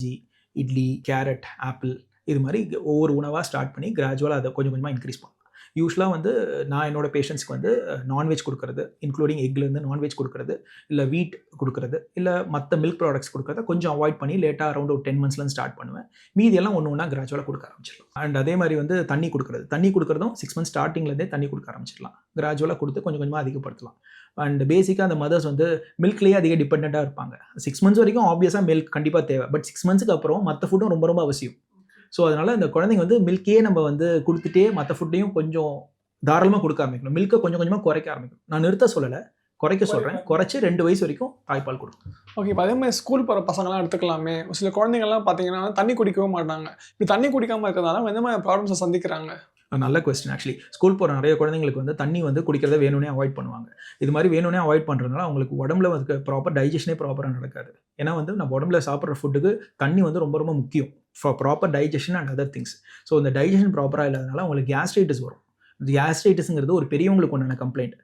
Idli, carrot, apple இது மாதிரி ஒவ்வொரு உணவாக ஸ்டார்ட் பண்ணி கிராஜுவலாக அதை கொஞ்சம் கொஞ்சமாக இன்க்ரீஸ் பண்ணலாம். யூஸ்வலாக வந்து நான் என்னோட பேஷண்ட்ஸ்க்கு வந்து நான்வெஜ் கொடுக்குறது, இன்க்ளூடிங் எக்லேருந்து நான்வெஜ் கொடுக்குறது, இல்லை வீட் கொடுக்குறது, இல்லை மற்ற மில்க் ப்ராடக்ட்ஸ் கொடுக்குறத கொஞ்சம் அவாய்ட் பண்ணி லேட்டாக அரௌண்ட் ஒரு 10 monthsலேருந்து ஸ்டார்ட் பண்ணுவேன். மீதியெல்லாம் ஒன்று ஒன்றா கிராஜுவலாக கொடுக்க ஆரம்பிச்சிடலாம். அண்ட் அதே மாதிரி வந்து தண்ணி கொடுக்குறதும் 6 months ஸ்டார்டிங்லேருந்தே தண்ணி கொடுக்க ஆரம்பிச்சிடலாம். கிராஜுவலாக கொடுத்து கொஞ்சம் கொஞ்சமாக அதிகப்படுத்தலாம். அண்ட் பேசிக்காக அந்த மதர்ஸ் வந்து மில்க்லேயே அதிக டிபெண்ட்டாக இருப்பாங்க. 6 months வரைக்கும் ஆப்வியஸாக மில்க் கண்டிப்பாக தேவை. பட் 6 monthsக்கு அப்புறம் மற்ற ஃபுட்டும் ரொம்ப ரொம்ப அவசியம். ஸோ அதனால் இந்த குழந்தைங்க வந்து மில்கையே நம்ம வந்து கொடுத்துட்டே மற்ற ஃபுட்டையும் கொஞ்சம் தாராளமாக கொடுக்க ஆரம்பிக்கணும். மில்கை கொஞ்சம் கொஞ்சமாக குறைக்க ஆரம்பிக்கணும். நான் நிறுத்த சொல்லலை, குறைக்க சொல்கிறேன். குறைச்சி 2 வயசு வரைக்கும் தாய்ப்பால் கொடுக்கும். ஓகே, இப்போ அதே மாதிரி ஸ்கூல் போகிற பசங்களாம் எடுத்துக்கலாமே. சில குழந்தைங்கள்லாம் பார்த்தீங்கன்னா தண்ணி குடிக்கவும் மாட்டாங்க. இப்படி தண்ணி குடிக்காமல் இருக்கிறதுனால எந்த மாதிரி ப்ராப்ளம்ஸை சந்திக்கிறாங்க? நல்ல கொஸ்டின். ஆக்சுவலி ஸ்கூல் போகிற நிறைய குழந்தைங்களுக்கு வந்து தண்ணி வந்து குடிக்கிறத வேணும்னே அவாய்ட் பண்ணுவாங்க. இது மாதிரி வேணும்னே அவாய்ட் பண்ணுறதுனால அவங்களுக்கு உடம்புல வந்து ப்ராப்பர் டைஜஷனே ப்ராப்பராக நடக்காது. ஏன்னா வந்து நம்ம உடம்புல சாப்பிட்ற ஃபுட்டுக்கு தண்ணி வந்து ரொம்ப ரொம்ப முக்கியம் for proper digestion and other things. So இந்த டைஜஷன் ப்ராப்பராக இல்லாதனால அவங்களுக்கு கேஸ்ட்ரைட்டிஸ் வரும். கேஸ்ட்ரைட்டிஸ்ங்கிறது ஒரு பெரியவங்களுக்கு ஒன்றான கம்ப்ளைண்ட்.